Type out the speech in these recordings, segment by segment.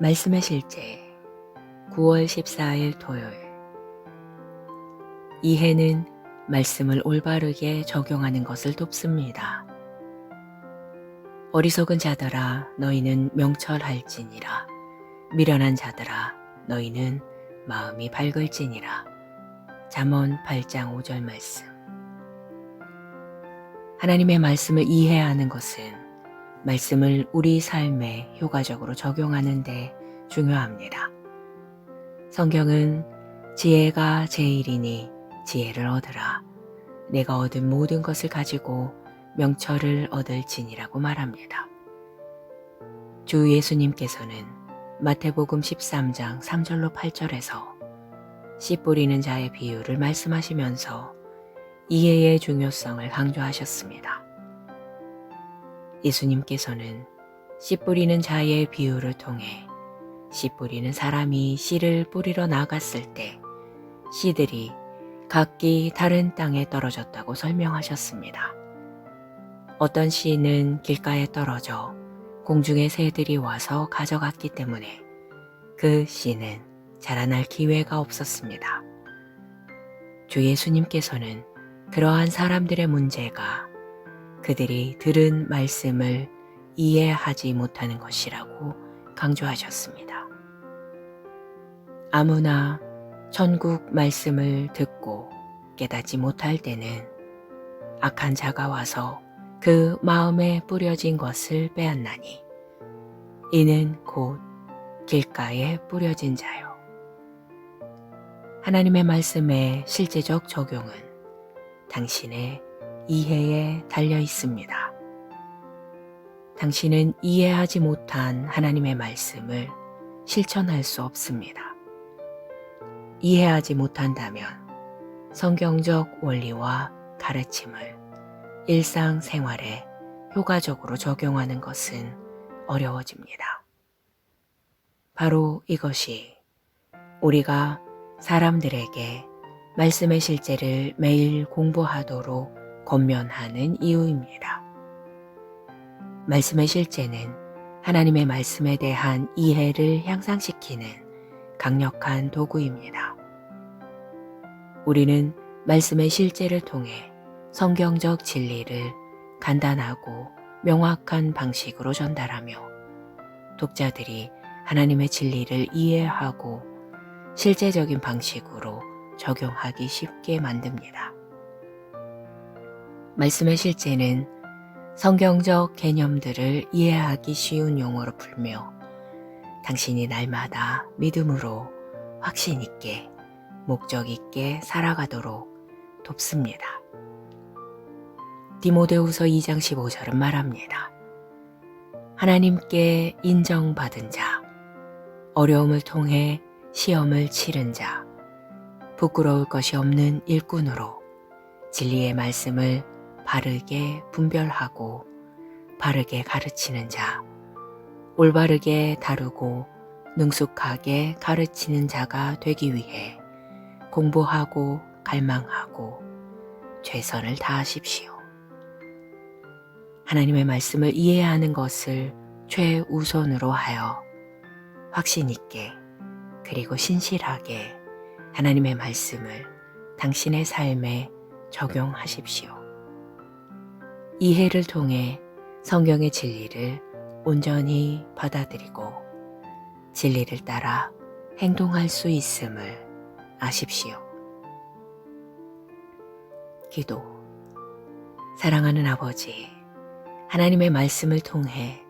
말씀의 실제 9월 14일 토요일. 이해는 말씀을 올바르게 적용하는 것을 돕습니다. 어리석은 자들아 너희는 명철할지니라. 미련한 자들아 너희는 마음이 밝을지니라. 잠언 8장 5절 말씀. 하나님의 말씀을 이해하는 것은 말씀을 우리 삶에 효과적으로 적용하는 데 중요합니다. 성경은 지혜가 제일이니 지혜를 얻으라. 내가 얻은 모든 것을 가지고 명철을 얻을지니라고 말합니다. 주 예수님께서는 마태복음 13장 3절로 8절에서 씨 뿌리는 자의 비유를 말씀하시면서 이해의 중요성을 강조하셨습니다. 예수님께서는 씨 뿌리는 자의 비유를 통해 씨 뿌리는 사람이 씨를 뿌리러 나갔을 때 씨들이 각기 다른 땅에 떨어졌다고 설명하셨습니다. 어떤 씨는 길가에 떨어져 공중의 새들이 와서 가져갔기 때문에 그 씨는 자라날 기회가 없었습니다. 주 예수님께서는 그러한 사람들의 문제가 그들이 들은 말씀을 이해하지 못하는 것이라고 강조하셨습니다. 아무나 천국 말씀을 듣고 깨닫지 못할 때는 악한 자가 와서 그 마음에 뿌려진 것을 빼앗나니 이는 곧 길가에 뿌려진 자요. 하나님의 말씀의 실제적 적용은 당신의 이해에 달려 있습니다. 당신은 이해하지 못한 하나님의 말씀을 실천할 수 없습니다. 이해하지 못한다면 성경적 원리와 가르침을 일상생활에 효과적으로 적용하는 것은 어려워집니다. 바로 이것이 우리가 사람들에게 말씀의 실제를 매일 공부하도록 권면하는 이유입니다. 말씀의 실제는 하나님의 말씀에 대한 이해를 향상시키는 강력한 도구입니다. 우리는 말씀의 실제를 통해 성경적 진리를 간단하고 명확한 방식으로 전달하며 독자들이 하나님의 진리를 이해하고 실제적인 방식으로 적용하기 쉽게 만듭니다. 말씀의 실제는 성경적 개념들을 이해하기 쉬운 용어로 풀며 당신이 날마다 믿음으로 확신 있게 목적 있게 살아가도록 돕습니다. 디모데후서 2장 15절은 말합니다. 하나님께 인정받은 자, 어려움을 통해 시험을 치른 자, 부끄러울 것이 없는 일꾼으로 진리의 말씀을 바르게 분별하고 바르게 가르치는 자, 올바르게 다루고 능숙하게 가르치는 자가 되기 위해 공부하고 갈망하고 최선을 다하십시오. 하나님의 말씀을 이해하는 것을 최우선으로 하여 확신 있게 그리고 신실하게 하나님의 말씀을 당신의 삶에 적용하십시오. 이해를 통해 성경의 진리를 온전히 받아들이고 진리를 따라 행동할 수 있음을 아십시오. 기도. 사랑하는 아버지, 하나님의 말씀을 통해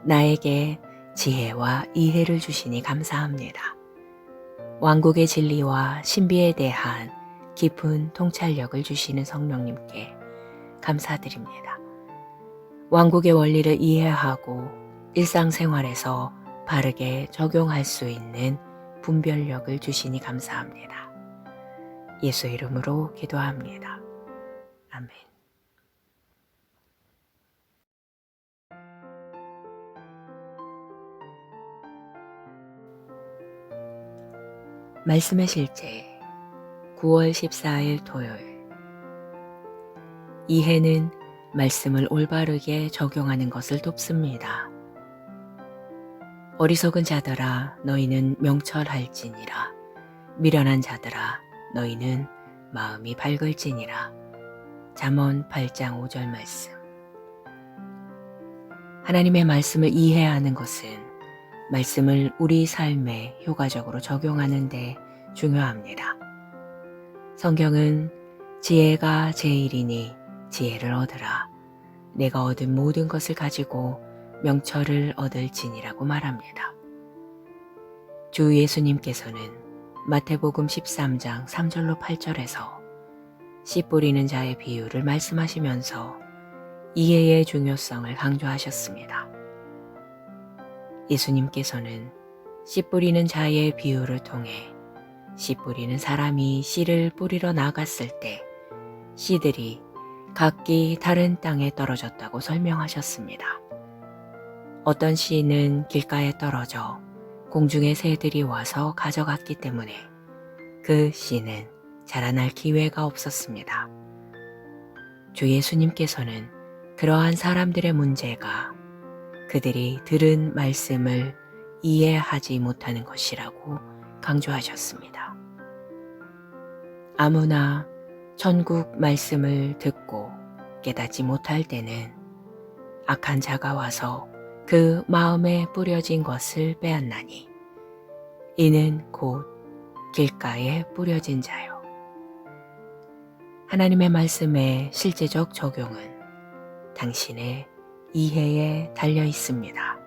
나에게 지혜와 이해를 주시니 감사합니다. 왕국의 진리와 신비에 대한 깊은 통찰력을 주시는 성령님께 감사드립니다. 왕국의 원리를 이해하고 일상생활에서 바르게 적용할 수 있는 분별력을 주시니 감사합니다. 예수 이름으로 기도합니다. 아멘. 말씀의 실제 9월 14일 토요일. 이해는 말씀을 올바르게 적용하는 것을 돕습니다. 어리석은 자들아 너희는 명철할지니라. 미련한 자들아 너희는 마음이 밝을지니라. 잠언 8장 5절 말씀. 하나님의 말씀을 이해하는 것은 말씀을 우리 삶에 효과적으로 적용하는 데 중요합니다. 성경은 지혜가 제일이니 지혜를 얻으라. 내가 얻은 모든 것을 가지고 명철을 얻을지니라고 말합니다. 주 예수님께서는 마태복음 13장 3절로 8절에서 씨 뿌리는 자의 비유를 말씀하시면서 이해의 중요성을 강조하셨습니다. 예수님께서는 씨 뿌리는 자의 비유를 통해 씨 뿌리는 사람이 씨를 뿌리러 나갔을 때 씨들이 각기 다른 땅에 떨어졌다고 설명하셨습니다. 어떤 씨는 길가에 떨어져 공중의 새들이 와서 가져갔기 때문에 그 씨는 자라날 기회가 없었습니다. 주 예수님께서는 그러한 사람들의 문제가 그들이 들은 말씀을 이해하지 못하는 것이라고 강조하셨습니다. 아무나 천국 말씀을 듣고 깨닫지 못할 때는 악한 자가 와서 그 마음에 뿌려진 것을 빼앗나니 이는 곧 길가에 뿌려진 자요. 하나님의 말씀의 실제적 적용은 당신의 이해에 달려 있습니다.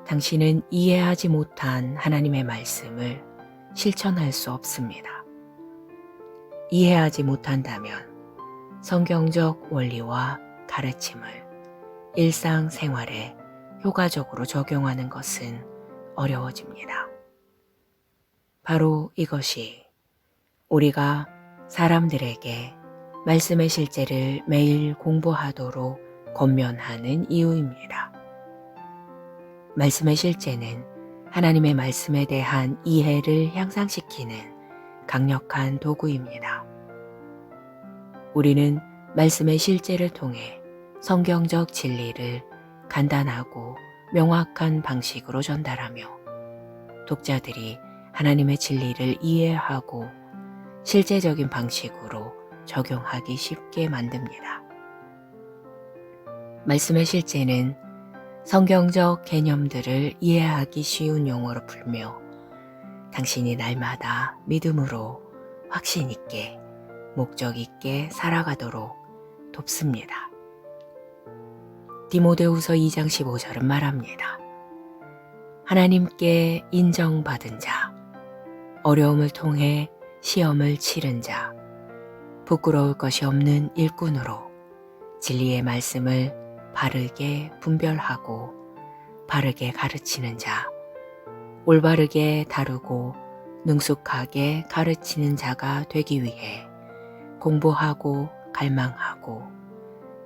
당신은 이해하지 못한 하나님의 말씀을 실천할 수 없습니다. 이해하지 못한다면 성경적 원리와 가르침을 일상생활에 효과적으로 적용하는 것은 어려워집니다. 바로 이것이 우리가 사람들에게 말씀의 실제를 매일 공부하도록 권면하는 이유입니다. 말씀의 실제는 하나님의 말씀에 대한 이해를 향상시키는 강력한 도구입니다. 우리는 말씀의 실제를 통해 성경적 진리를 간단하고 명확한 방식으로 전달하며 독자들이 하나님의 진리를 이해하고 실제적인 방식으로 적용하기 쉽게 만듭니다. 말씀의 실제는 성경적 개념들을 이해하기 쉬운 용어로 풀며 당신이 날마다 믿음으로 확신 있게 목적 있게 살아가도록 돕습니다. 디모데후서 2장 15절은 말합니다. 하나님께 인정받은 자, 어려움을 통해 시험을 치른 자, 부끄러울 것이 없는 일꾼으로 진리의 말씀을 바르게 분별하고 바르게 가르치는 자, 올바르게 다루고 능숙하게 가르치는 자가 되기 위해 공부하고 갈망하고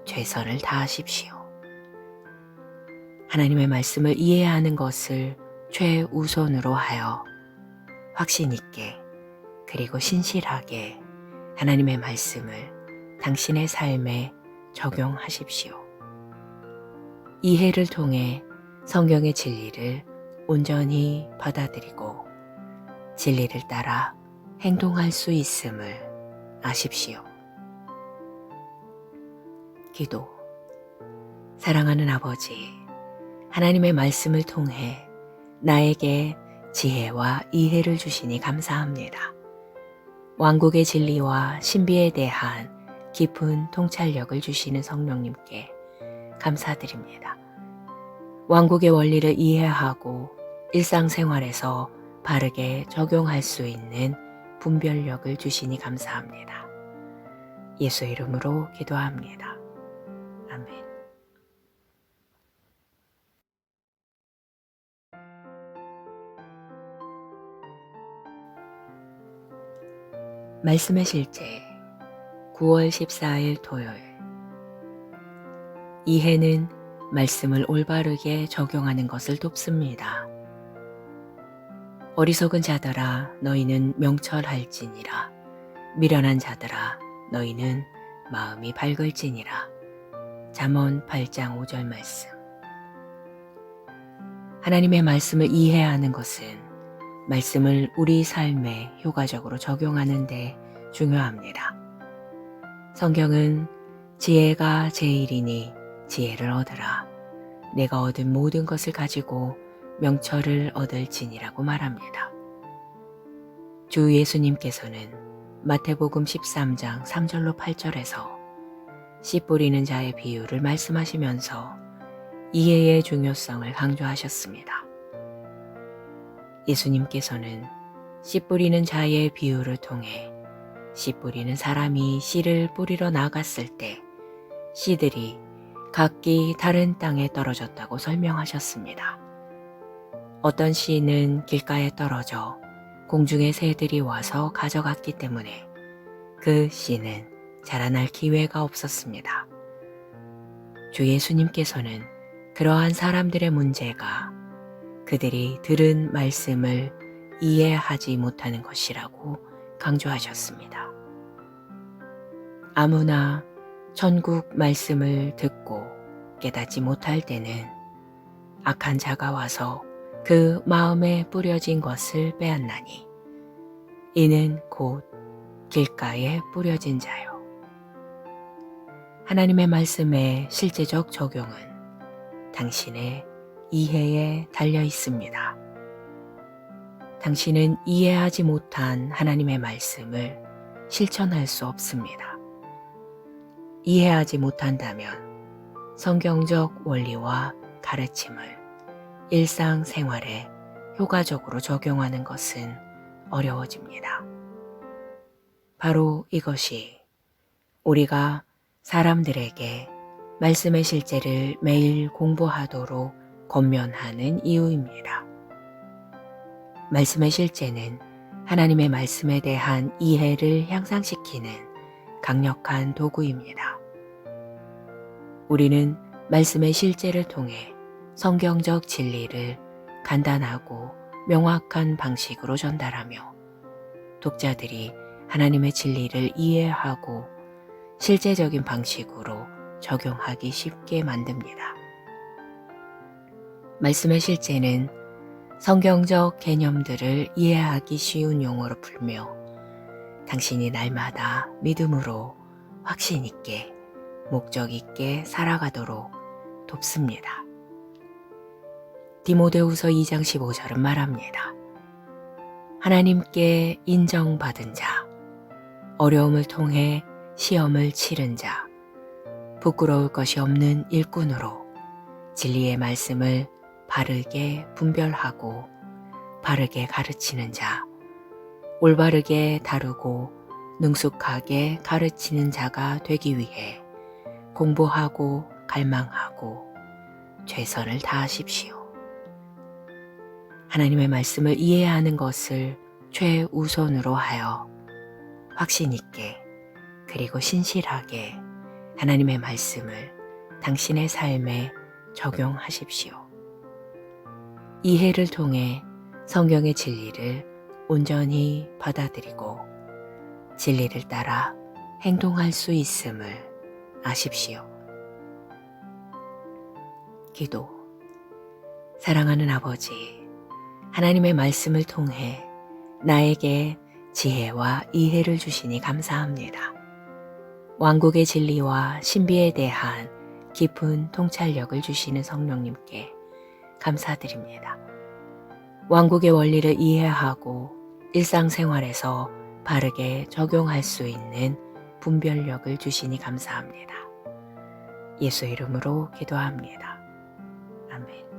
최선을 다하십시오. 하나님의 말씀을 이해하는 것을 최우선으로 하여 확신 있게 그리고 신실하게 하나님의 말씀을 당신의 삶에 적용하십시오. 이해를 통해 성경의 진리를 온전히 받아들이고 진리를 따라 행동할 수 있음을 아십시오. 기도. 사랑하는 아버지, 하나님의 말씀을 통해 나에게 지혜와 이해를 주시니 감사합니다. 왕국의 진리와 신비에 대한 깊은 통찰력을 주시는 성령님께 감사드립니다. 왕국의 원리를 이해하고 일상생활에서 바르게 적용할 수 있는 분별력을 주시니 감사합니다. 예수 이름으로 기도합니다. 아멘. 말씀의 실제 9월 14일 토요일. 이해는 말씀을 올바르게 적용하는 것을 돕습니다. 어리석은 자들아 너희는 명철할지니라. 미련한 자들아 너희는 마음이 밝을지니라. 잠언 8장 5절 말씀. 하나님의 말씀을 이해하는 것은 말씀을 우리 삶에 효과적으로 적용하는 데 중요합니다. 성경은 지혜가 제일이니 지혜를 얻으라. 내가 얻은 모든 것을 가지고 명철을 얻을지니라고 말합니다. 주 예수님께서는 마태복음 13장 3절로 8절에서 씨 뿌리는 자의 비유를 말씀하시면서 이해의 중요성을 강조하셨습니다. 예수님께서는 씨 뿌리는 자의 비유를 통해 씨 뿌리는 사람이 씨를 뿌리러 나갔을 때 씨들이 각기 다른 땅에 떨어졌다고 설명하셨습니다. 어떤 씨는 길가에 떨어져 공중의 새들이 와서 가져갔기 때문에 그 씨는 자라날 기회가 없었습니다. 주 예수님께서는 그러한 사람들의 문제가 그들이 들은 말씀을 이해하지 못하는 것이라고 강조하셨습니다. 아무나 천국 말씀을 듣고 깨닫지 못할 때는 악한 자가 와서 그 마음에 뿌려진 것을 빼앗나니 이는 곧 길가에 뿌려진 자요. 하나님의 말씀의 실제적 적용은 당신의 이해에 달려 있습니다. 당신은 이해하지 못한 하나님의 말씀을 실천할 수 없습니다. 이해하지 못한다면 성경적 원리와 가르침을 일상생활에 효과적으로 적용하는 것은 어려워집니다. 바로 이것이 우리가 사람들에게 말씀의 실제를 매일 공부하도록 권면하는 이유입니다. 말씀의 실제는 하나님의 말씀에 대한 이해를 향상시키는 강력한 도구입니다. 우리는 말씀의 실제를 통해 성경적 진리를 간단하고 명확한 방식으로 전달하며 독자들이 하나님의 진리를 이해하고 실제적인 방식으로 적용하기 쉽게 만듭니다. 말씀의 실제는 성경적 개념들을 이해하기 쉬운 용어로 풀며 당신이 날마다 믿음으로 확신 있게 목적 있게 살아가도록 돕습니다. 디모데후서 2장 15절은 말합니다. 하나님께 인정받은 자, 어려움을 통해 시험을 치른 자, 부끄러울 것이 없는 일꾼으로 진리의 말씀을 바르게 분별하고 바르게 가르치는 자, 올바르게 다루고 능숙하게 가르치는 자가 되기 위해 공부하고 갈망하고 최선을 다하십시오. 하나님의 말씀을 이해하는 것을 최우선으로 하여 확신 있게 그리고 신실하게 하나님의 말씀을 당신의 삶에 적용하십시오. 이해를 통해 성경의 진리를 온전히 받아들이고 진리를 따라 행동할 수 있음을 아십시오. 기도. 사랑하는 아버지, 하나님의 말씀을 통해 나에게 지혜와 이해를 주시니 감사합니다. 왕국의 진리와 신비에 대한 깊은 통찰력을 주시는 성령님께 감사드립니다. 왕국의 원리를 이해하고 일상생활에서 바르게 적용할 수 있는 분별력을 주시니 감사합니다. 예수 이름으로 기도합니다. 아멘.